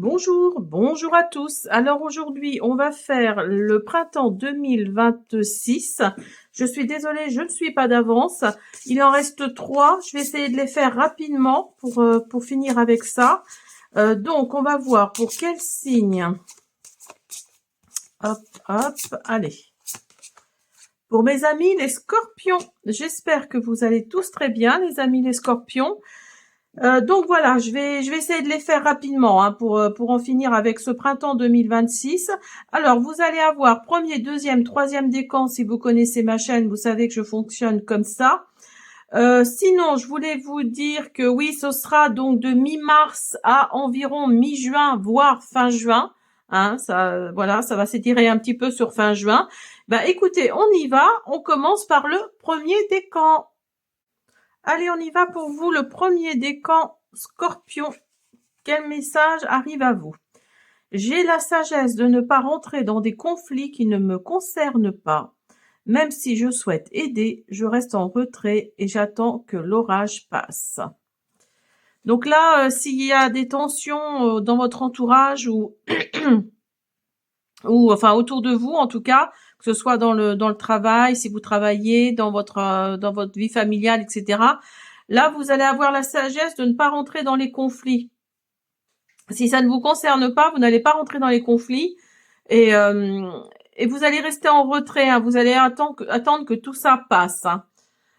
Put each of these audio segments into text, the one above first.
Bonjour, bonjour à tous. Alors aujourd'hui, on va faire le printemps 2026. Je suis désolée, je ne suis pas d'avance. Il en reste 3. Je vais essayer de les faire rapidement pour finir avec ça. Donc, on va voir pour quel signe. Hop, hop, allez. Pour mes amis les scorpions, j'espère que vous allez tous très bien, les amis les scorpions. Donc voilà, je vais essayer de les faire rapidement hein, pour en finir avec ce printemps 2026. Alors, vous allez avoir premier, deuxième, troisième décan. Si vous connaissez ma chaîne, vous savez que je fonctionne comme ça. Sinon, je voulais vous dire que oui, ce sera donc de mi-mars à environ mi-juin, voire fin juin. Hein, ça, voilà, ça va s'étirer un petit peu sur fin juin. Ben, écoutez, on y va. On commence par le premier décan. Allez, on y va pour vous, le premier décan Scorpion. Quel message arrive à vous? J'ai la sagesse de ne pas rentrer dans des conflits qui ne me concernent pas. Même si je souhaite aider, je reste en retrait et j'attends que l'orage passe. Donc là, s'il y a des tensions dans votre entourage ou enfin autour de vous en tout cas, que ce soit dans le travail, si vous travaillez, dans votre vie familiale, etc. Là, vous allez avoir la sagesse de ne pas rentrer dans les conflits. Si ça ne vous concerne pas, vous n'allez pas rentrer dans les conflits et vous allez rester en retrait. Hein. Vous allez attendre que tout ça passe. Hein.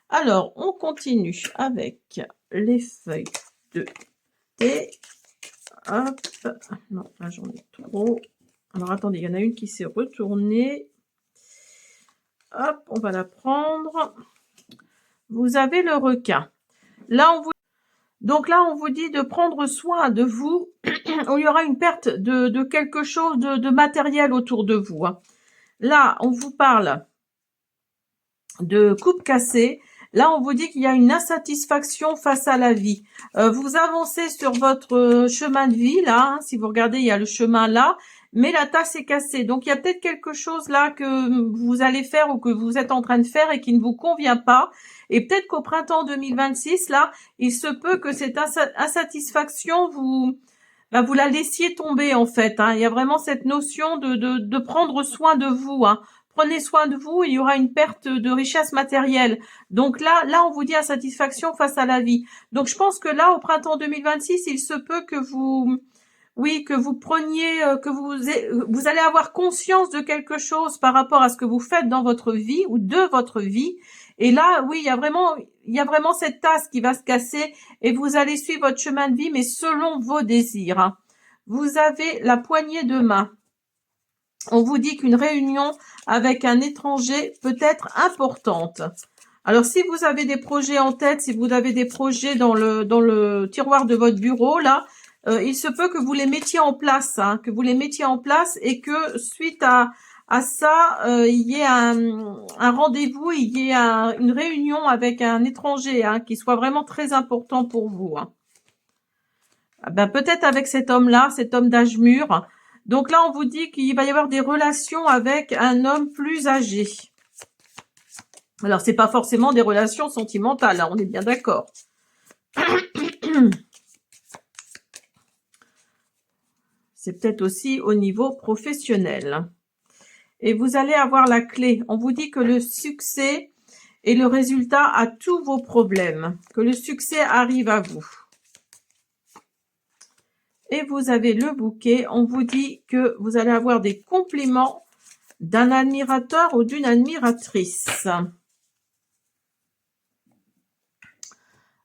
Alors, on continue avec les feuilles de thé. Hop. Non, là j'en ai trop. Alors, attendez, il y en a une qui s'est retournée. Hop, on va la prendre. Vous avez le requin. Là, on vous dit de prendre soin de vous. Il y aura une perte de quelque chose de matériel autour de vous. Hein. Là, on vous parle de coupe cassée. Là, on vous dit qu'il y a une insatisfaction face à la vie. Vous avancez sur votre chemin de vie, là. Hein, si vous regardez, il y a le chemin là. Mais la tasse est cassée. Donc, il y a peut-être quelque chose là que vous allez faire ou que vous êtes en train de faire et qui ne vous convient pas. Et peut-être qu'au printemps 2026, là, il se peut que cette insatisfaction, vous la laissiez tomber, en fait. Hein. Il y a vraiment cette notion de prendre soin de vous. Hein. Prenez soin de vous, il y aura une perte de richesse matérielle. Donc là, on vous dit insatisfaction face à la vie. Donc je pense que là, au printemps 2026, il se peut que que vous preniez, que vous allez avoir conscience de quelque chose par rapport à ce que vous faites dans votre vie ou de votre vie. Et là, oui, il y a vraiment cette tasse qui va se casser et vous allez suivre votre chemin de vie, mais selon vos désirs. Hein. Vous avez la poignée de main. On vous dit qu'une réunion avec un étranger peut être importante. Alors, si vous avez des projets en tête, si vous avez des projets dans le tiroir de votre bureau, là, il se peut que vous les mettiez en place, hein, et que suite à ça, il y ait un rendez-vous, il y ait une réunion avec un étranger, hein, qui soit vraiment très important pour vous. Hein. Ben, peut-être avec cet homme-là, cet homme d'âge mûr. Donc là, on vous dit qu'il va y avoir des relations avec un homme plus âgé. Alors, c'est pas forcément des relations sentimentales, là, on est bien d'accord. C'est peut-être aussi au niveau professionnel. Et vous allez avoir la clé. On vous dit que le succès est le résultat à tous vos problèmes. Que le succès arrive à vous. Et vous avez le bouquet. On vous dit que vous allez avoir des compliments d'un admirateur ou d'une admiratrice.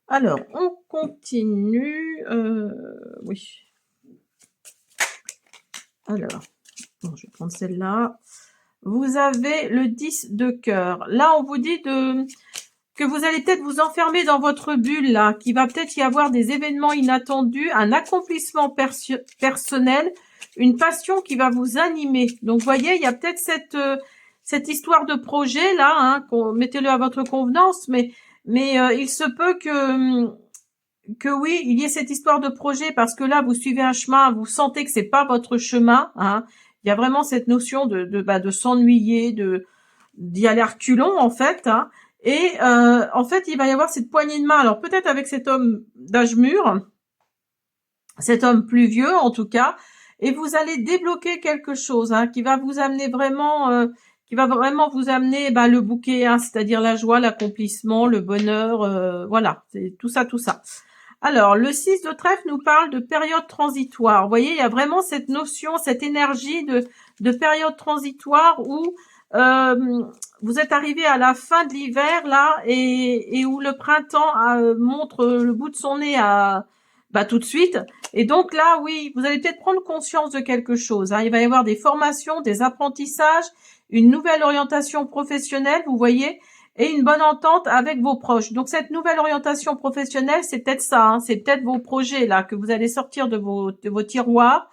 Alors, on continue. Oui. Alors, bon, je vais prendre celle-là. Vous avez le 10 de cœur. Là, on vous dit que vous allez peut-être vous enfermer dans votre bulle, là, qu'il va peut-être y avoir des événements inattendus, un accomplissement personnel, une passion qui va vous animer. Donc, vous voyez, il y a peut-être cette histoire de projet, là, hein, mettez-le à votre convenance, mais il se peut que oui, il y ait cette histoire de projet parce que là, vous suivez un chemin, vous sentez que c'est pas votre chemin. Hein. Il y a vraiment cette notion de s'ennuyer, d'y aller à reculons en fait. Hein. Et en fait, il va y avoir cette poignée de main. Alors peut-être avec cet homme d'âge mûr, cet homme pluvieux en tout cas, et vous allez débloquer quelque chose qui va vous amener vraiment, qui va vraiment vous amener le bouquet, c'est-à-dire la joie, l'accomplissement, le bonheur, voilà, c'est tout ça, tout ça. Alors, le 6 de trèfle nous parle de période transitoire. Vous voyez, il y a vraiment cette notion, cette énergie de période transitoire où vous êtes arrivé à la fin de l'hiver là et où le printemps montre le bout de son nez tout de suite. Et donc là, oui, vous allez peut-être prendre conscience de quelque chose. Il va y avoir des formations, des apprentissages, une nouvelle orientation professionnelle, vous voyez, et une bonne entente avec vos proches. Donc cette nouvelle orientation professionnelle, c'est peut-être ça, c'est peut-être vos projets là que vous allez sortir de vos tiroirs.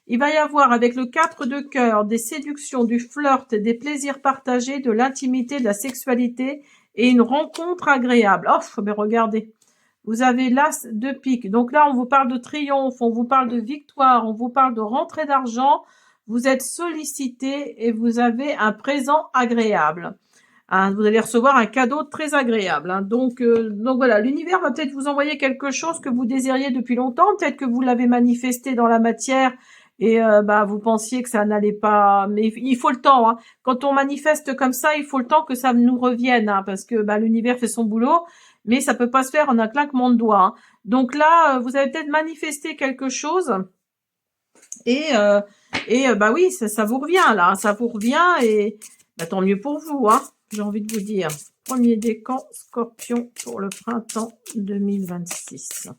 Il va y avoir avec le 4 de cœur des séductions, du flirt, des plaisirs partagés, de l'intimité, de la sexualité et une rencontre agréable. Oh, mais regardez, vous avez l'as de pique. Donc là, on vous parle de triomphe, on vous parle de victoire, on vous parle de rentrée d'argent. Vous êtes sollicité et vous avez un présent agréable. Vous allez recevoir un cadeau très agréable. Donc voilà, l'univers va peut-être vous envoyer quelque chose que vous désiriez depuis longtemps. Peut-être que vous l'avez manifesté dans la matière et vous pensiez que ça n'allait pas. Mais il faut le temps. Quand on manifeste comme ça, il faut le temps que ça nous revienne, parce que l'univers fait son boulot, mais ça peut pas se faire en un claquement de doigts. Donc là, vous avez peut-être manifesté quelque chose et oui, ça vous revient là, ça vous revient et tant mieux pour vous, j'ai envie de vous dire. Premier décan Scorpion pour le printemps 2026.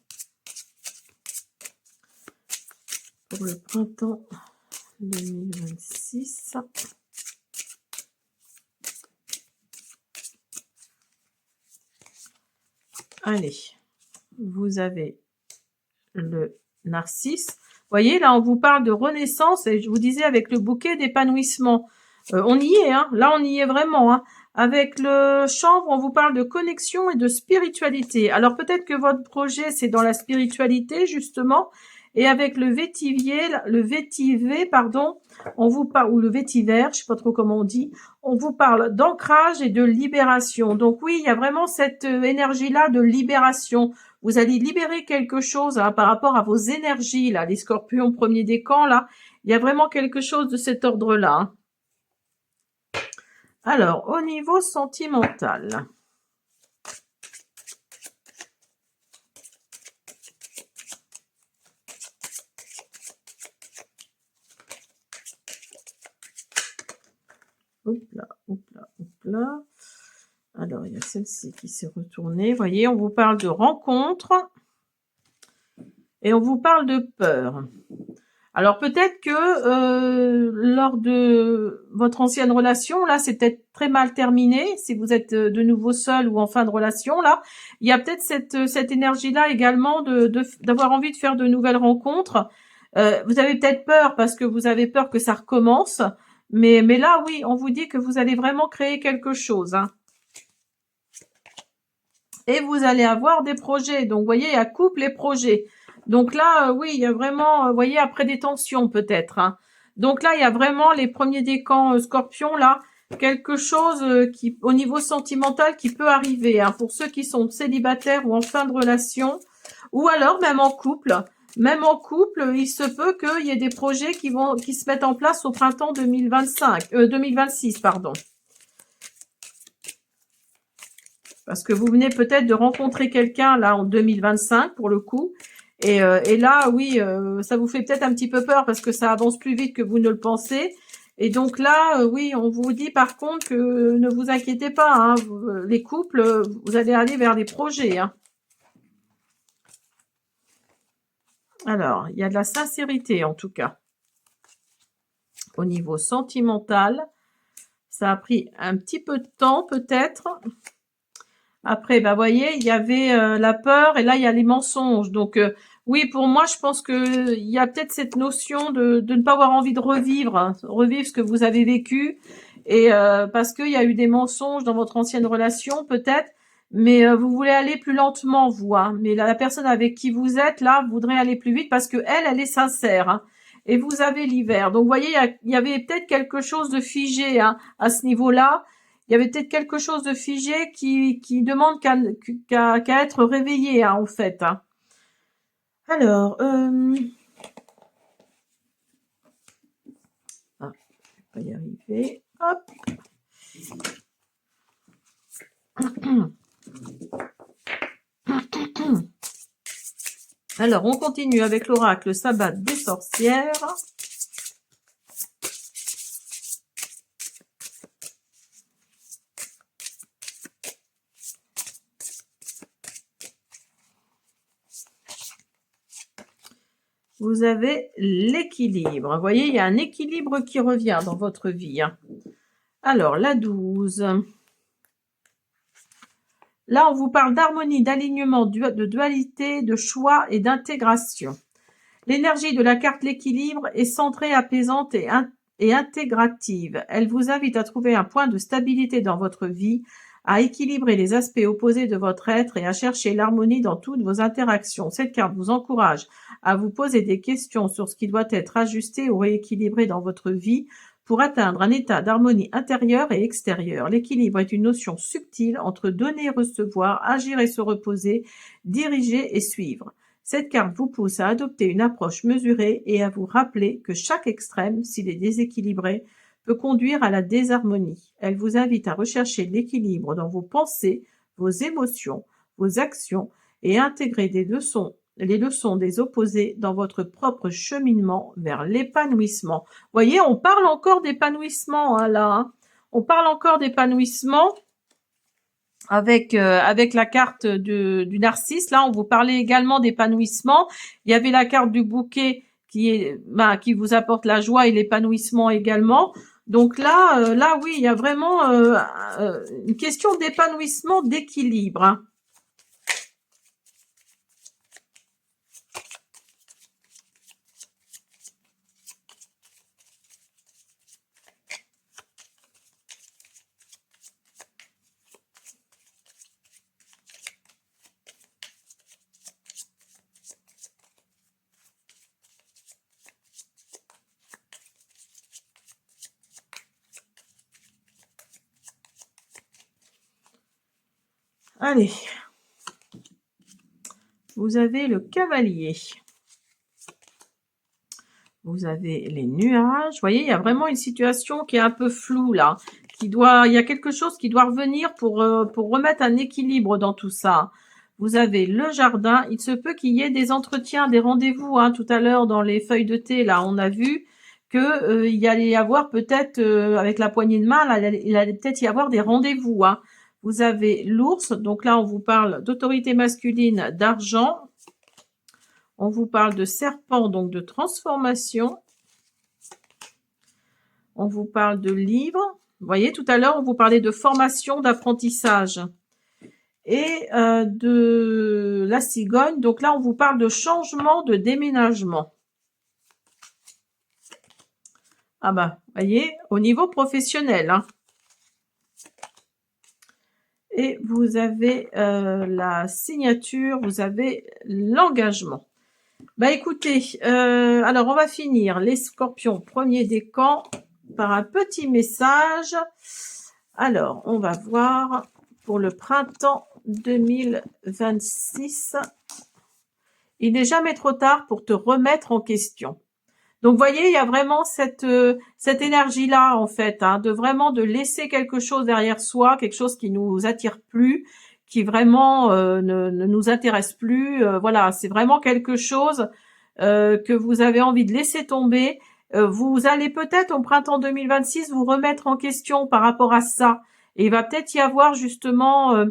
Pour le printemps 2026. Allez, vous avez le narcisse. Vous voyez, là, on vous parle de renaissance et je vous disais avec le bouquet d'épanouissement. On y est, là, on y est vraiment. Avec le chanvre, on vous parle de connexion et de spiritualité. Alors, peut-être que votre projet, c'est dans la spiritualité, justement. Et avec le vétiver, pardon, on vous parle, ou le vétiver, je sais pas trop comment on dit, on vous parle d'ancrage et de libération. Donc oui, il y a vraiment cette énergie-là de libération. Vous allez libérer quelque chose par rapport à vos énergies, là, les scorpions premier décan, là. Il y a vraiment quelque chose de cet ordre-là. Alors, au niveau sentimental. Hop là, hop là, hop là. Alors, il y a celle-ci qui s'est retournée. Vous voyez, on vous parle de rencontre et on vous parle de peur. Alors peut-être que lors de votre ancienne relation, là, c'est peut-être très mal terminé. Si vous êtes de nouveau seul ou en fin de relation, là, il y a peut-être cette énergie-là également d'avoir envie de faire de nouvelles rencontres. Vous avez peut-être peur parce que vous avez peur que ça recommence. Mais là, oui, on vous dit que vous allez vraiment créer quelque chose. Et vous allez avoir des projets. Donc, vous voyez, il y a couple et projet. Donc là, oui, il y a vraiment, vous voyez, après des tensions peut-être. Donc là, il y a vraiment les premiers décans scorpions, là, quelque chose qui, au niveau sentimental, qui peut arriver. Pour ceux qui sont célibataires ou en fin de relation, ou alors même en couple. Même en couple, il se peut qu'il y ait des projets qui se mettent en place au printemps 2026, pardon. Parce que vous venez peut-être de rencontrer quelqu'un là en 2025 pour le coup. Et là, oui, ça vous fait peut-être un petit peu peur parce que ça avance plus vite que vous ne le pensez. Et donc là, oui, on vous dit par contre que ne vous inquiétez pas, les couples, vous allez aller vers des projets. Alors, il y a de la sincérité en tout cas. Au niveau sentimental, ça a pris un petit peu de temps peut-être. Après, voyez, il y avait la peur et là, il y a les mensonges. Donc, oui, pour moi, je pense que il y a peut-être cette notion de ne pas avoir envie de revivre ce que vous avez vécu. Et parce qu'il y a eu des mensonges dans votre ancienne relation, peut-être. Mais vous voulez aller plus lentement, vous. Mais la personne avec qui vous êtes, là, voudrait aller plus vite parce que elle est sincère. Et vous avez l'hiver. Donc, vous voyez, il y avait peut-être quelque chose de figé à ce niveau-là. Il y avait peut-être quelque chose de figé qui demande qu'à être réveillé, en fait. Alors, ah, je vais pas y arriver. Hop. Alors, on continue avec l'oracle sabbat des sorcières. Vous avez l'équilibre. Vous voyez, il y a un équilibre qui revient dans votre vie. Alors, la 12. Là, on vous parle d'harmonie, d'alignement, de dualité, de choix et d'intégration. L'énergie de la carte l'équilibre est centrée, apaisante et intégrative. Elle vous invite à trouver un point de stabilité dans votre vie, à équilibrer les aspects opposés de votre être et à chercher l'harmonie dans toutes vos interactions. Cette carte vous encourage à vous poser des questions sur ce qui doit être ajusté ou rééquilibré dans votre vie pour atteindre un état d'harmonie intérieure et extérieure. L'équilibre est une notion subtile entre donner et recevoir, agir et se reposer, diriger et suivre. Cette carte vous pousse à adopter une approche mesurée et à vous rappeler que chaque extrême, s'il est déséquilibré, peut conduire à la désharmonie. Elle vous invite à rechercher l'équilibre dans vos pensées, vos émotions, vos actions et à intégrer les leçons des opposés dans votre propre cheminement vers l'épanouissement. Vous voyez, on parle encore d'épanouissement là. On parle encore d'épanouissement avec la carte du narcisse. Là, on vous parlait également d'épanouissement. Il y avait la carte du bouquet qui vous apporte la joie et l'épanouissement également. Donc là oui, il y a vraiment une question d'épanouissement, d'équilibre. Allez, vous avez le cavalier. Vous avez les nuages. Vous voyez, il y a vraiment une situation qui est un peu floue là. Il y a quelque chose qui doit revenir pour remettre un équilibre dans tout ça. Vous avez le jardin. Il se peut qu'il y ait des entretiens, des rendez-vous. Tout à l'heure, dans les feuilles de thé, là, on a vu que il y allait y avoir peut-être, avec la poignée de main, là, il allait peut-être y avoir des rendez-vous. Vous avez l'ours. Donc là, on vous parle d'autorité masculine, d'argent. On vous parle de serpent, donc de transformation. On vous parle de livres. Vous voyez, tout à l'heure, on vous parlait de formation, d'apprentissage. Et de la cigogne. Donc là, on vous parle de changement, de déménagement. Ah bah, vous voyez, au niveau professionnel. Et vous avez la signature, vous avez l'engagement. Bah écoutez, alors on va finir les scorpions premier décan par un petit message. Alors, on va voir pour le printemps 2026. Il n'est jamais trop tard pour te remettre en question. Donc, vous voyez, il y a vraiment cette énergie-là, en fait, de laisser quelque chose derrière soi, quelque chose qui nous attire plus, qui vraiment ne nous intéresse plus. Voilà, c'est vraiment quelque chose que vous avez envie de laisser tomber. Vous allez peut-être au printemps 2026 vous remettre en question par rapport à ça. Et il va peut-être y avoir justement,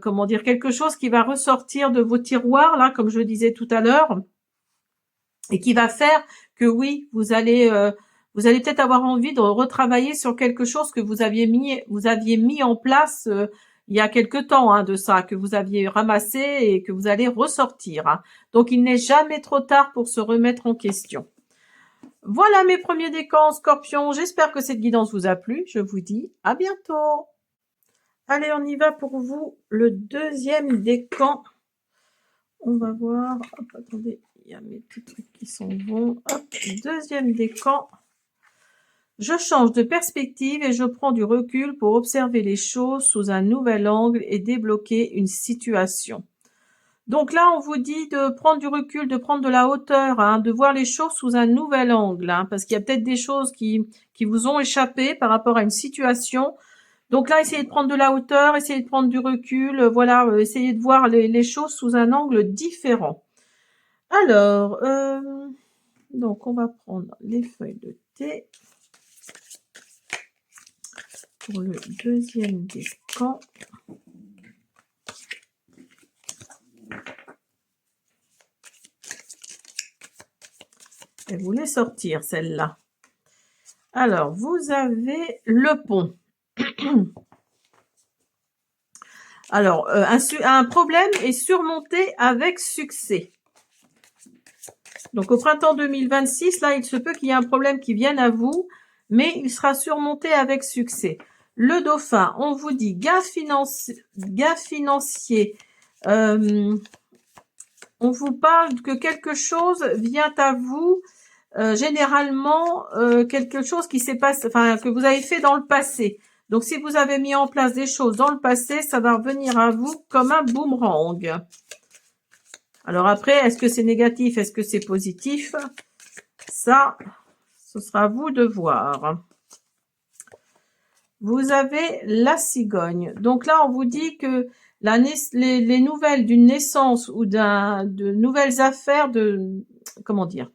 comment dire, quelque chose qui va ressortir de vos tiroirs, là, comme je le disais tout à l'heure, et qui va faire que oui, vous allez peut-être avoir envie de retravailler sur quelque chose que vous aviez mis en place il y a quelque temps de ça, que vous aviez ramassé et que vous allez ressortir. Donc, il n'est jamais trop tard pour se remettre en question. Voilà mes premiers décans Scorpion. J'espère que cette guidance vous a plu. Je vous dis à bientôt. Allez, on y va pour vous. Le deuxième décan. On va voir. Hop, attendez, il y a mes petits trucs qui sont bons. Hop, deuxième décan. Je change de perspective et je prends du recul pour observer les choses sous un nouvel angle et débloquer une situation. Donc là, on vous dit de prendre du recul, de prendre de la hauteur, hein, de voir les choses sous un nouvel angle, hein, parce qu'il y a peut-être des choses qui vous ont échappé par rapport à une situation. Donc là, essayez de prendre de la hauteur, essayez de prendre du recul, voilà, essayez de voir les choses sous un angle différent. Alors, donc on va prendre les feuilles de thé pour le deuxième décan. Et vous les sortir, celle-là. Alors, vous avez le pont. Alors, un problème est surmonté avec succès. Donc, au printemps 2026, là, il se peut qu'il y ait un problème qui vienne à vous, mais il sera surmonté avec succès. Le dauphin, on vous dit gain financier. On vous parle que quelque chose vient à vous, généralement quelque chose qui s'est passé, enfin que vous avez fait dans le passé. Donc si vous avez mis en place des choses dans le passé, ça va revenir à vous comme un boomerang. Alors après, est-ce que c'est négatif, est-ce que c'est positif? Ça, ce sera à vous de voir. Vous avez la cigogne. Donc là, on vous dit que les nouvelles d'une naissance ou de nouvelles affaires comment dire,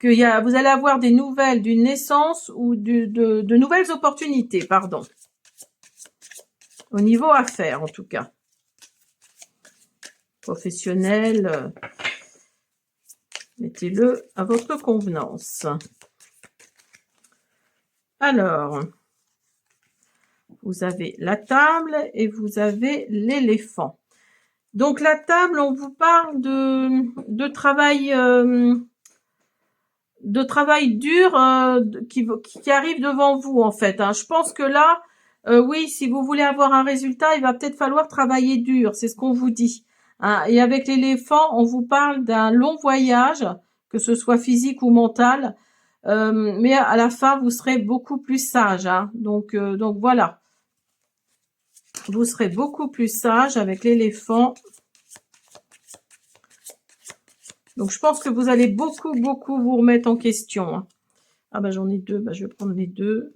vous allez avoir des nouvelles d'une naissance ou de nouvelles opportunités, pardon. Au niveau affaires, en tout cas. Professionnel, mettez-le à votre convenance. Alors, vous avez la table et vous avez l'éléphant. Donc, la table, on vous parle de travail... de travail dur qui arrive devant vous, en fait. Hein. Je pense que là, oui, si vous voulez avoir un résultat, il va peut-être falloir travailler dur. C'est ce qu'on vous dit. Hein. Et avec l'éléphant, on vous parle d'un long voyage, que ce soit physique ou mental. Mais à la fin, vous serez beaucoup plus sage. Hein. Donc voilà. Vous serez beaucoup plus sage avec l'éléphant. Donc, je pense que vous allez beaucoup vous remettre en question. Hein. Ah bah j'en ai deux, bah je vais prendre les deux.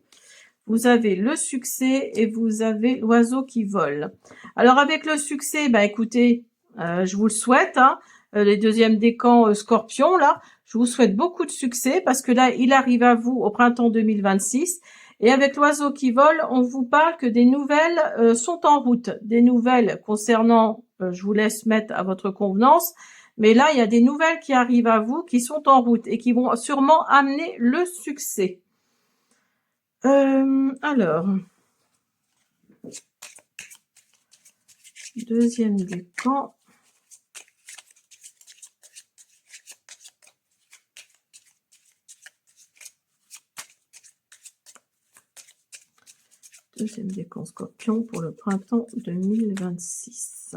Vous avez le succès et vous avez l'oiseau qui vole. Alors avec le succès, bah écoutez, je vous le souhaite, hein, les deuxièmes décans Scorpion là, je vous souhaite beaucoup de succès parce que là il arrive à vous au printemps 2026. Et avec l'oiseau qui vole, on vous parle que des nouvelles sont en route, des nouvelles concernant, je vous laisse mettre à votre convenance. Mais là, il y a des nouvelles qui arrivent à vous, qui sont en route et qui vont sûrement amener le succès. Alors, deuxième décan. Deuxième décan Scorpion pour le printemps 2026.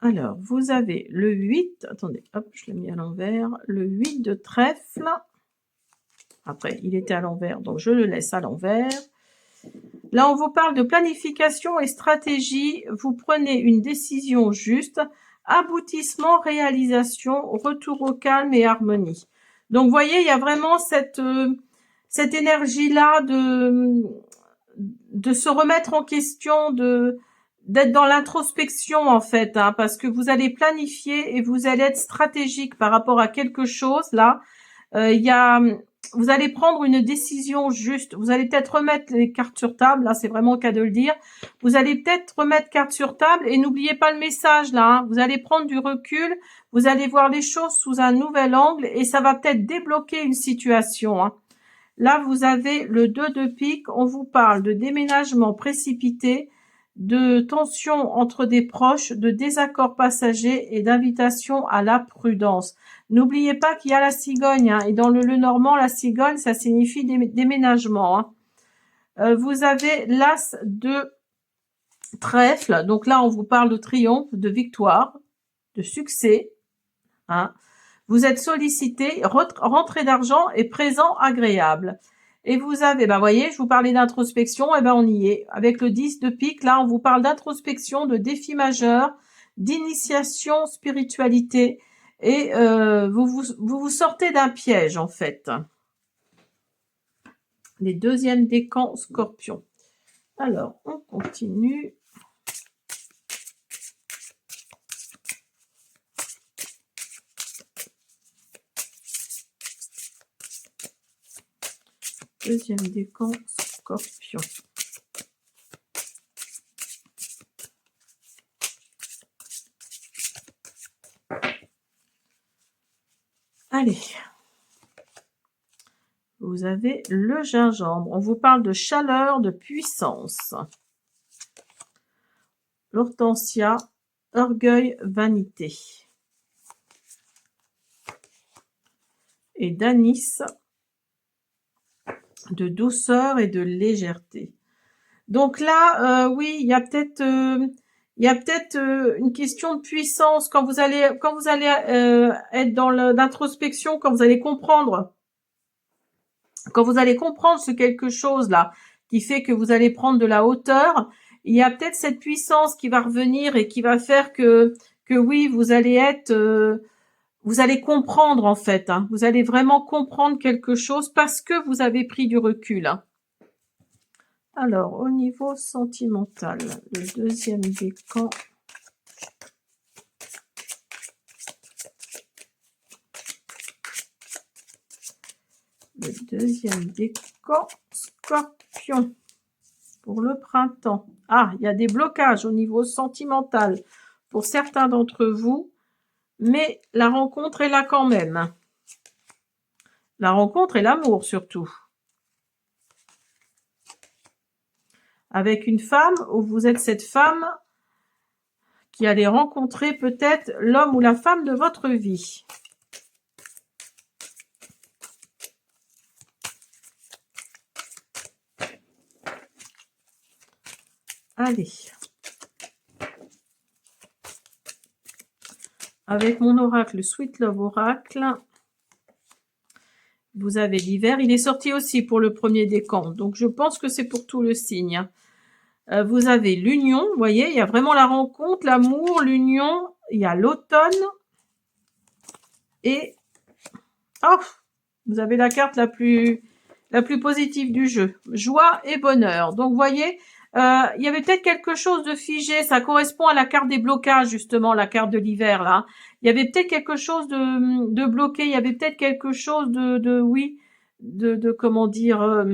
Alors, vous avez le 8, attendez, hop, je l'ai mis à l'envers, le 8 de trèfle. Après, il était à l'envers, donc je le laisse à l'envers. Là, on vous parle de planification et stratégie. Vous prenez une décision juste, aboutissement, réalisation, retour au calme et harmonie. Donc, vous voyez, il y a vraiment cette énergie-là de se remettre en question, d'être dans l'introspection en fait, hein, parce que vous allez planifier et vous allez être stratégique par rapport à quelque chose là. Vous allez prendre une décision juste. Vous allez peut-être remettre les cartes sur table. Là, c'est vraiment le cas de le dire. Vous allez peut-être remettre cartes sur table et n'oubliez pas le message là. Hein. Vous allez prendre du recul. Vous allez voir les choses sous un nouvel angle et ça va peut-être débloquer une situation. Hein. Là, vous avez le 2 de pique. On vous parle de déménagement précipité, de tension entre des proches, de désaccords passagers et d'invitation à la prudence. N'oubliez pas qu'il y a la cigogne, hein, et dans le normand, la cigogne, ça signifie déménagement. Hein. Vous avez l'as de trèfle, donc là, on vous parle de triomphe, de victoire, de succès. Hein. Vous êtes sollicité, rentrée d'argent et présent agréable. Et vous avez, bah, voyez, je vous parlais d'introspection, et ben on y est. Avec le 10 de pique, là, on vous parle d'introspection, de défis majeurs, d'initiation, spiritualité. Et vous sortez d'un piège, en fait. Les deuxièmes décans scorpions. Alors, on continue. Deuxième décan scorpion. Allez. Vous avez le gingembre. On vous parle de chaleur, de puissance. L'hortensia, orgueil, vanité. Et d'anis, de douceur et de légèreté. Donc là, oui, il y a peut-être une question de puissance quand vous allez être dans l'introspection, quand vous allez comprendre ce quelque chose là qui fait que vous allez prendre de la hauteur, il y a peut-être cette puissance qui va revenir et qui va faire que oui, vous allez comprendre en fait, hein. Vous allez vraiment comprendre quelque chose parce que vous avez pris du recul, hein. Alors, au niveau sentimental, le deuxième décan. Le deuxième décan scorpion pour le printemps. Ah, il y a des blocages au niveau sentimental pour certains d'entre vous, mais la rencontre est là quand même. La rencontre et l'amour surtout. Avec une femme, où vous êtes cette femme qui allait rencontrer peut-être l'homme ou la femme de votre vie. Allez. Avec mon oracle, Sweet Love Oracle, vous avez l'hiver. Il est sorti aussi pour le premier décan, donc je pense que c'est pour tout le signe. Vous avez l'union, vous voyez, il y a vraiment la rencontre, l'amour, l'union. Il y a l'automne. Et oh, vous avez la carte la plus positive du jeu. Joie et bonheur. Donc, vous voyez, il y avait peut-être quelque chose de figé. Ça correspond à la carte des blocages, justement, la carte de l'hiver, là. Il y avait peut-être quelque chose de bloqué. Il y avait peut-être quelque chose de comment dire,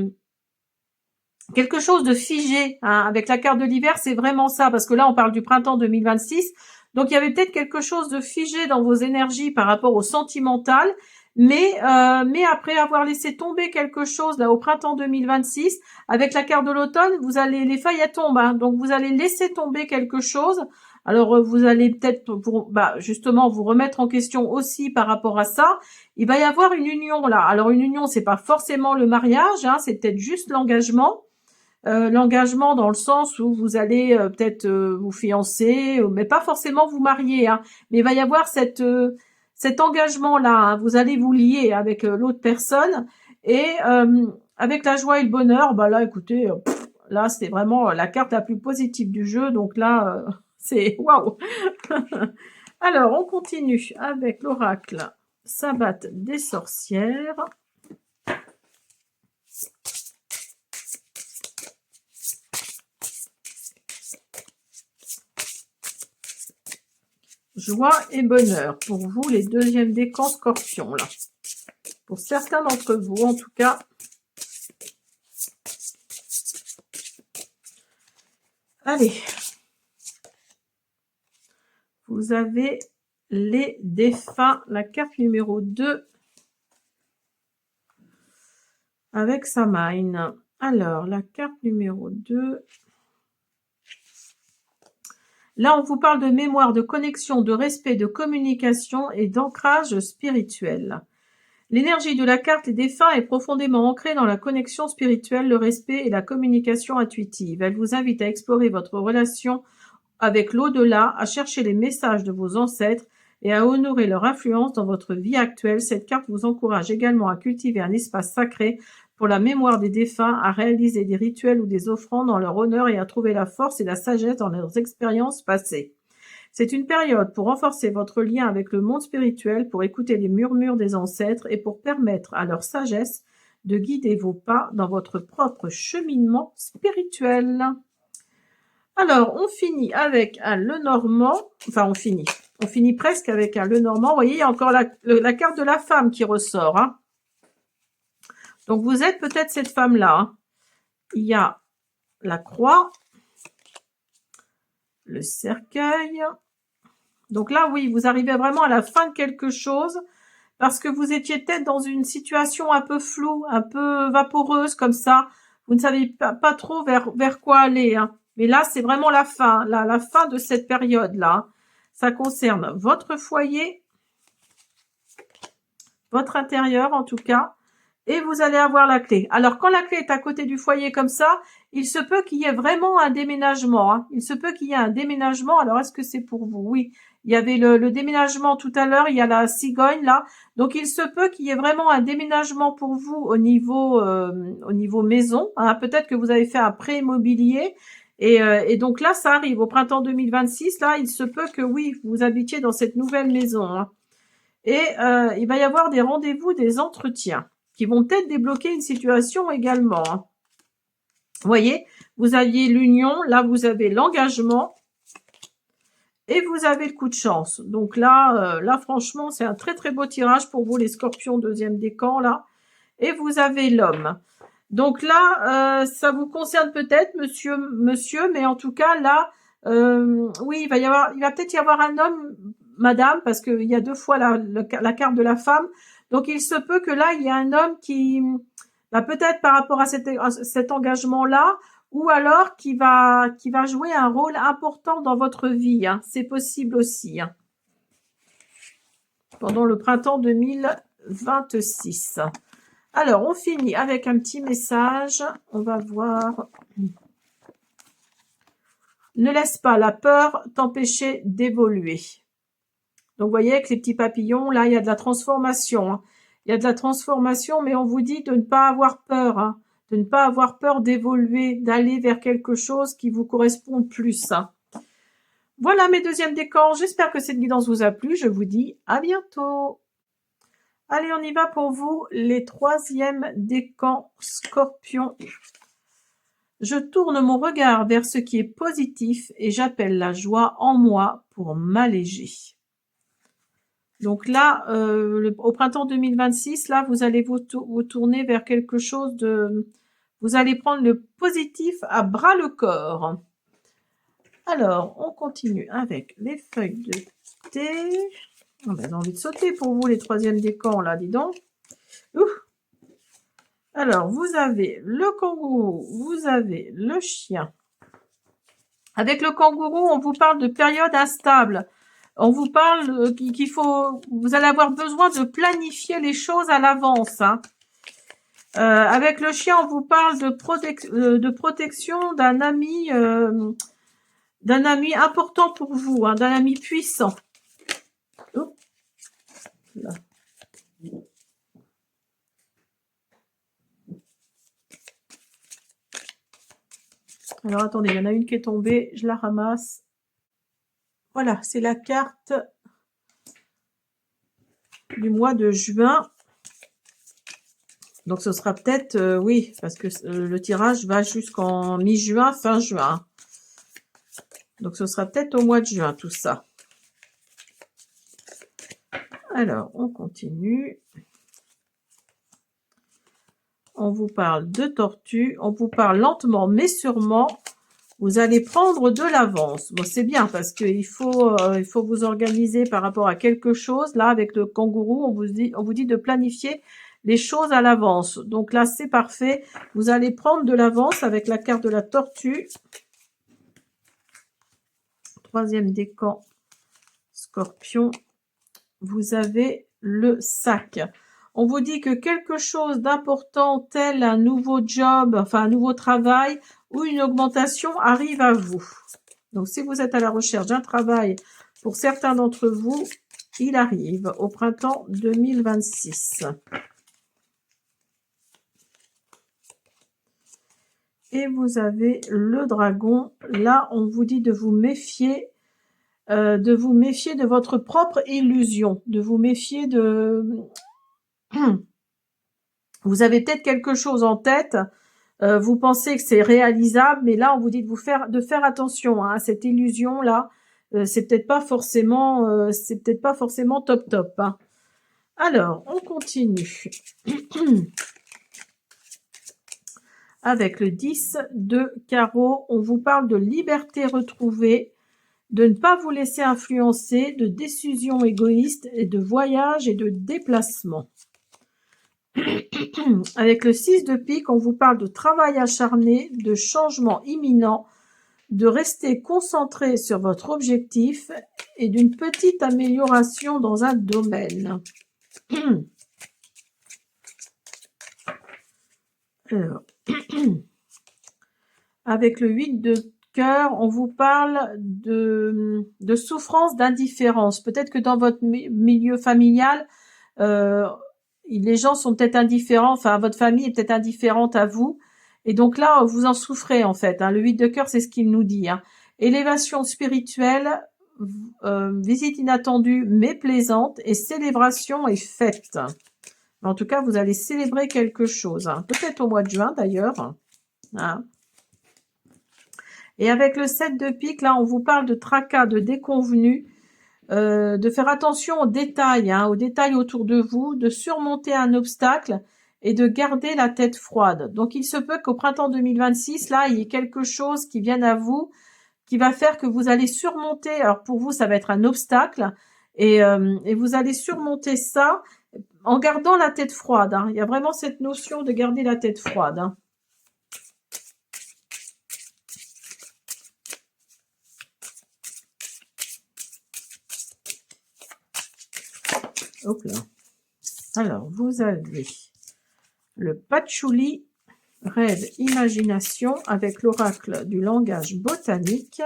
quelque chose de figé, hein. Avec la carte de l'hiver, c'est vraiment ça. Parce que là, on parle du printemps 2026. Donc, il y avait peut-être quelque chose de figé dans vos énergies par rapport au sentimental. Mais après avoir laissé tomber quelque chose là au printemps 2026, avec la carte de l'automne, vous allez, les feuilles elles tombent, hein, donc vous allez laisser tomber quelque chose. Alors vous allez peut-être justement vous remettre en question aussi par rapport à ça. Il va y avoir une union là. Alors une union, c'est pas forcément le mariage, hein, c'est peut-être juste l'engagement. L'engagement dans le sens où vous allez peut-être vous fiancer, mais pas forcément vous marier, hein. Mais il va y avoir cet engagement-là, hein. Vous allez vous lier avec l'autre personne et avec la joie et le bonheur, bah là, écoutez, là, c'est vraiment la carte la plus positive du jeu. Donc là, c'est waouh. Alors, on continue avec l'oracle Sabbat des sorcières. Joie et bonheur pour vous, les deuxièmes décans scorpions, là. Pour certains d'entre vous, en tout cas. Allez. Vous avez les défunts, la carte numéro 2. Avec Samhain. Alors, la carte numéro 2. Là, on vous parle de mémoire, de connexion, de respect, de communication et d'ancrage spirituel. L'énergie de la carte des défunts est profondément ancrée dans la connexion spirituelle, le respect et la communication intuitive. Elle vous invite à explorer votre relation avec l'au-delà, à chercher les messages de vos ancêtres et à honorer leur influence dans votre vie actuelle. Cette carte vous encourage également à cultiver un espace sacré pour la mémoire des défunts, à réaliser des rituels ou des offrandes en leur honneur et à trouver la force et la sagesse dans leurs expériences passées. C'est une période pour renforcer votre lien avec le monde spirituel, pour écouter les murmures des ancêtres et pour permettre à leur sagesse de guider vos pas dans votre propre cheminement spirituel. Alors, on finit avec un Lenormand, enfin on finit presque avec un Lenormand. Vous voyez, il y a encore la carte de la femme qui ressort. Hein. Donc, vous êtes peut-être cette femme-là. Hein. Il y a la croix, le cercueil. Donc là, oui, vous arrivez vraiment à la fin de quelque chose parce que vous étiez peut-être dans une situation un peu floue, un peu vaporeuse comme ça. Vous ne savez pas trop vers quoi aller. Hein. Mais là, c'est vraiment la fin, la fin de cette période-là. Ça concerne votre foyer, votre intérieur en tout cas, et vous allez avoir la clé. Alors, quand la clé est à côté du foyer comme ça, il se peut qu'il y ait vraiment un déménagement. Hein. Il se peut qu'il y ait un déménagement. Alors, est-ce que c'est pour vous? Oui. Il y avait le déménagement tout à l'heure. Il y a la cigogne là. Donc, il se peut qu'il y ait vraiment un déménagement pour vous au niveau maison. Hein. Peut-être que vous avez fait un prêt immobilier. Et donc là, ça arrive au printemps 2026. Là, il se peut que oui, vous habitiez dans cette nouvelle maison. Hein. Et il va y avoir des rendez-vous, des entretiens qui vont peut-être débloquer une situation également. Hein. Vous voyez, vous aviez l'union, là vous avez l'engagement et vous avez le coup de chance. Donc là, franchement, c'est un très très beau tirage pour vous les scorpions, deuxième décan là. Et vous avez l'homme. Donc là, ça vous concerne peut-être, monsieur, mais en tout cas là, oui, il va peut-être y avoir un homme, madame, parce qu'il y a deux fois la carte de la femme. Donc il se peut que là, il y a un homme qui, peut-être par rapport à cet engagement-là, ou alors qui va jouer un rôle important dans votre vie. Hein. C'est possible aussi. Hein. Pendant le printemps 2026. Alors, on finit avec un petit message. On va voir. Ne laisse pas la peur t'empêcher d'évoluer. Donc, vous voyez, avec les petits papillons, là, il y a de la transformation. Hein. Il y a de la transformation, mais on vous dit de ne pas avoir peur. Hein, de ne pas avoir peur d'évoluer, d'aller vers quelque chose qui vous correspond plus. Hein. Voilà mes deuxièmes décans. J'espère que cette guidance vous a plu. Je vous dis à bientôt. Allez, on y va pour vous, les troisièmes décans scorpions. Je tourne mon regard vers ce qui est positif et j'appelle la joie en moi pour m'alléger. Donc là, au printemps 2026, là, vous allez vous tourner vers quelque chose de... Vous allez prendre le positif à bras le corps. Alors, on continue avec les feuilles de thé. Oh ben, j'ai envie de sauter pour vous, les troisièmes décans, là, dis donc. Ouf. Alors, vous avez le kangourou, vous avez le chien. Avec le kangourou, on vous parle de période instable. On vous parle qu'il faut... Vous allez avoir besoin de planifier les choses à l'avance. Hein. Avec le chien, on vous parle de protection d'un ami important pour vous, hein, d'un ami puissant. Oh. Là. Alors, attendez, il y en a une qui est tombée, je la ramasse. Voilà, c'est la carte du mois de juin. Donc, ce sera peut-être, oui, parce que le tirage va jusqu'en mi-juin, fin juin. Donc, ce sera peut-être au mois de juin, tout ça. Alors, on continue. On vous parle de tortue. On vous parle lentement, mais sûrement. Vous allez prendre de l'avance. Bon, c'est bien parce qu'il faut vous organiser par rapport à quelque chose. Là, avec le kangourou, on vous dit de planifier les choses à l'avance. Donc là, c'est parfait. Vous allez prendre de l'avance avec la carte de la tortue. Troisième décan, scorpion. Vous avez le sac. On vous dit que quelque chose d'important, tel un nouveau job, enfin un nouveau travail ou une augmentation arrive à vous. Donc, si vous êtes à la recherche d'un travail, pour certains d'entre vous, il arrive au printemps 2026. Et vous avez le dragon. Là, on vous dit de vous méfier de votre propre illusion, de vous méfier de... Vous avez peut-être quelque chose en tête, vous pensez que c'est réalisable, mais là, on vous dit de faire attention hein, à cette illusion-là. C'est peut-être pas forcément, top top. Hein. Alors, on continue. Avec le 10 de carreau, on vous parle de liberté retrouvée, de ne pas vous laisser influencer, de décisions égoïstes et de voyages et de déplacements. Avec le 6 de pique, on vous parle de travail acharné, de changement imminent, de rester concentré sur votre objectif et d'une petite amélioration dans un domaine. Alors, avec le 8 de cœur, on vous parle de souffrance, d'indifférence. Peut-être que dans votre milieu familial, les gens sont peut-être indifférents, enfin votre famille est peut-être indifférente à vous. Et donc là, vous en souffrez en fait. Hein. Le 8 de cœur, c'est ce qu'il nous dit. Hein. Élévation spirituelle, visite inattendue mais plaisante, et célébration et fête. En tout cas, vous allez célébrer quelque chose. Hein. Peut-être au mois de juin d'ailleurs. Hein. Et avec le 7 de pique, là, on vous parle de tracas, de déconvenus, de faire attention hein, aux détails autour de vous, de surmonter un obstacle et de garder la tête froide. Donc, il se peut qu'au printemps 2026, là, il y ait quelque chose qui vienne à vous, qui va faire que vous allez surmonter. Alors, pour vous, ça va être un obstacle et vous allez surmonter ça en gardant la tête froide. Hein. Il y a vraiment cette notion de garder la tête froide. Hein. Hop là. Alors, vous avez le patchouli, rêve, imagination, avec l'oracle du langage botanique.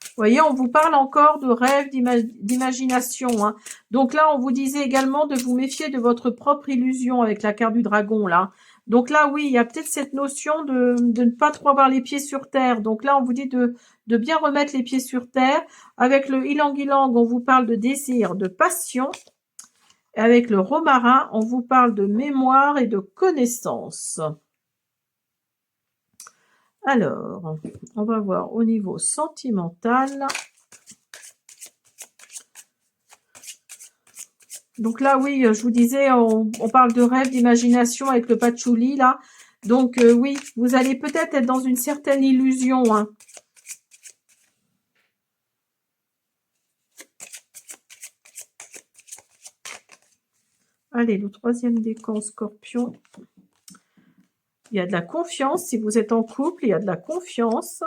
Vous voyez, on vous parle encore de rêve, d'imagination. Hein. Donc là, on vous disait également de vous méfier de votre propre illusion avec la carte du dragon, là. Donc là, oui, il y a peut-être cette notion de ne pas trop avoir les pieds sur terre. Donc là, on vous dit de bien remettre les pieds sur terre. Avec le ilang-ilang, on vous parle de désir, de passion. Et avec le romarin, on vous parle de mémoire et de connaissance. Alors, on va voir au niveau sentimental. Donc là, oui, je vous disais, on parle de rêve, d'imagination avec le patchouli, là. Donc, oui, vous allez peut-être être dans une certaine illusion. Hein. Allez, le troisième décan, scorpion. Il y a de la confiance. Si vous êtes en couple, il y a de la confiance.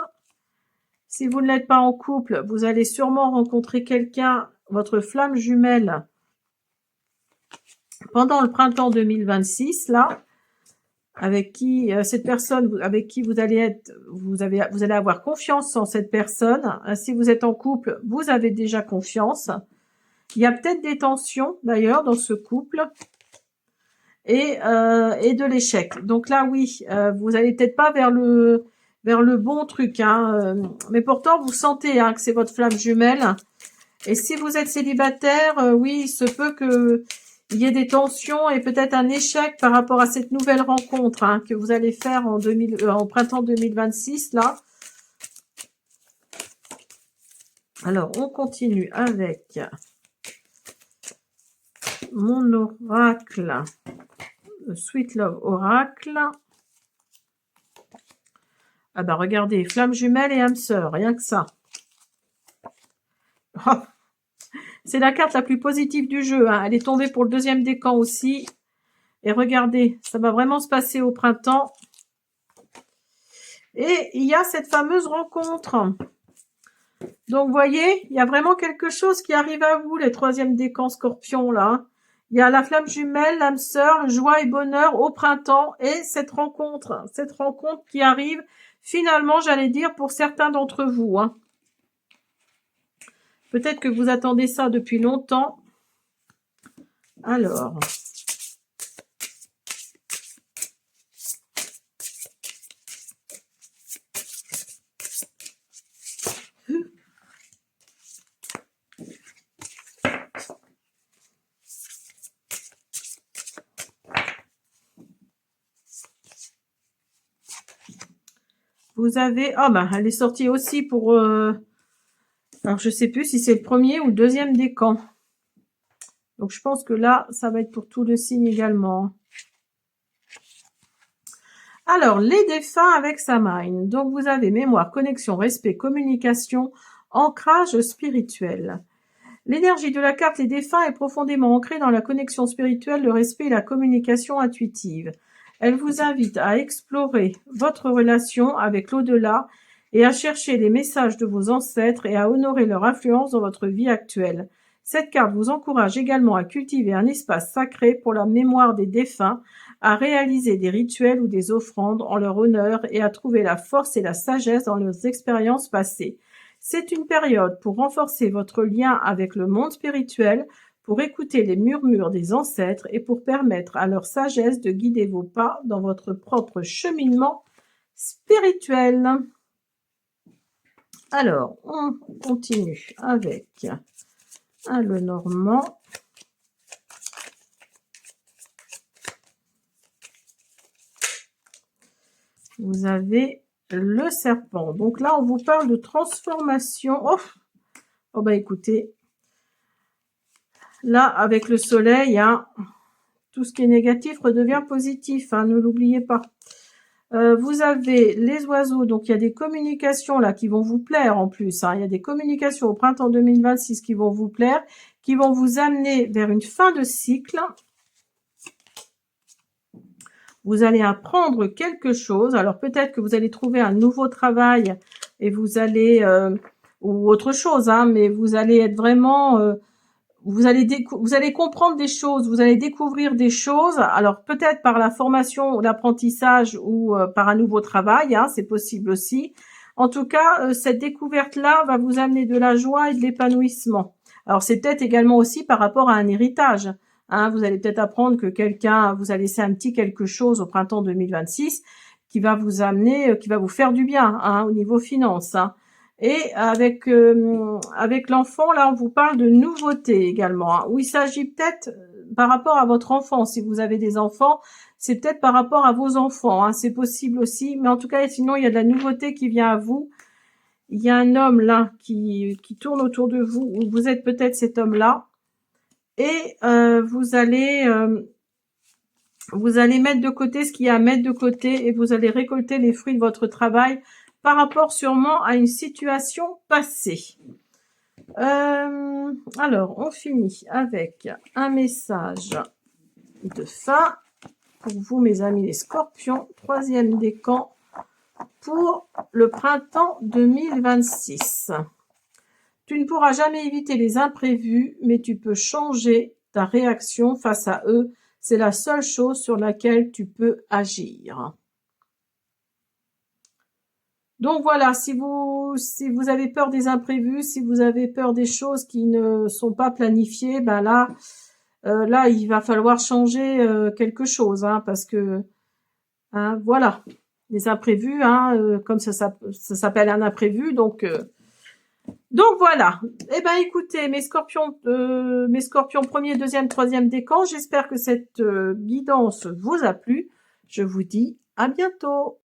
Si vous ne l'êtes pas en couple, vous allez sûrement rencontrer quelqu'un, votre flamme jumelle, pendant le printemps 2026, là, avec qui cette personne, avec qui vous allez avoir confiance en cette personne. Si vous êtes en couple, vous avez déjà confiance. Il y a peut-être des tensions d'ailleurs dans ce couple et de l'échec. Donc là, oui, vous allez peut-être pas vers le bon truc, hein, mais pourtant vous sentez hein, que c'est votre flamme jumelle. Et si vous êtes célibataire, oui, il se peut que il y ait des tensions et peut-être un échec par rapport à cette nouvelle rencontre hein, que vous allez faire en printemps 2026, là. Alors, on continue avec mon oracle, le Sweet Love Oracle. Ah bah regardez, flamme jumelle et âme sœur, rien que ça. Oh. C'est la carte la plus positive du jeu. Hein. Elle est tombée pour le deuxième décan aussi. Et regardez, ça va vraiment se passer au printemps. Et il y a cette fameuse rencontre. Donc, vous voyez, il y a vraiment quelque chose qui arrive à vous, les troisièmes décans scorpions, là. Il y a la flamme jumelle, l'âme sœur, joie et bonheur au printemps et cette rencontre qui arrive, finalement, j'allais dire, pour certains d'entre vous. Hein. Peut-être que vous attendez ça depuis longtemps. Alors... vous avez... Ah ben, elle est sortie aussi pour... alors, je sais plus si c'est le premier ou le deuxième décan. Donc, je pense que là, ça va être pour tout le signe également. Alors, les défunts avec Samhain. Donc, vous avez mémoire, connexion, respect, communication, ancrage spirituel. L'énergie de la carte Les défunts est profondément ancrée dans la connexion spirituelle, le respect et la communication intuitive. Elle vous invite à explorer votre relation avec l'au-delà et à chercher les messages de vos ancêtres et à honorer leur influence dans votre vie actuelle. Cette carte vous encourage également à cultiver un espace sacré pour la mémoire des défunts, à réaliser des rituels ou des offrandes en leur honneur et à trouver la force et la sagesse dans leurs expériences passées. C'est une période pour renforcer votre lien avec le monde spirituel, pour écouter les murmures des ancêtres et pour permettre à leur sagesse de guider vos pas dans votre propre cheminement spirituel. Alors, on continue avec un Lenormand. Vous avez le serpent. Donc là, on vous parle de transformation. Oh bah écoutez, là, avec le soleil, hein, tout ce qui est négatif redevient positif, hein, ne l'oubliez pas. Vous avez les oiseaux, donc il y a des communications là qui vont vous plaire en plus. Hein, il y a des communications au printemps 2026 qui vont vous plaire, qui vont vous amener vers une fin de cycle. Vous allez apprendre quelque chose. Alors peut-être que vous allez trouver un nouveau travail et vous allez, ou autre chose, hein, mais vous allez être vraiment... vous allez comprendre des choses, vous allez découvrir des choses, alors peut-être par la formation ou l'apprentissage ou par un nouveau travail, hein, c'est possible aussi. En tout cas, cette découverte-là va vous amener de la joie et de l'épanouissement. Alors c'est peut-être également aussi par rapport à un héritage. Hein, vous allez peut-être apprendre que quelqu'un vous a laissé un petit quelque chose au printemps 2026 qui va vous amener, qui va vous faire du bien, hein, au niveau finance. Hein. Et avec l'enfant, là, on vous parle de nouveautés également, hein, où il s'agit peut-être par rapport à votre enfant. Si vous avez des enfants, c'est peut-être par rapport à vos enfants. Hein, c'est possible aussi. Mais en tout cas, sinon, il y a de la nouveauté qui vient à vous. Il y a un homme là qui tourne autour de vous, ou vous êtes peut-être cet homme-là. Et vous allez mettre de côté ce qu'il y a à mettre de côté et vous allez récolter les fruits de votre travail par rapport sûrement à une situation passée. Alors, on finit avec un message de fin pour vous, mes amis les scorpions. 3e décan pour le printemps 2026. Tu ne pourras jamais éviter les imprévus, mais tu peux changer ta réaction face à eux. C'est la seule chose sur laquelle tu peux agir. Donc voilà, si vous avez peur des imprévus, si vous avez peur des choses qui ne sont pas planifiées, ben là il va falloir changer quelque chose, hein, parce que hein, voilà, les imprévus, hein, comme ça s'appelle un imprévu, donc voilà. Eh ben écoutez, mes scorpions 1er, 2e, 3e décan, j'espère que cette guidance vous a plu. Je vous dis à bientôt.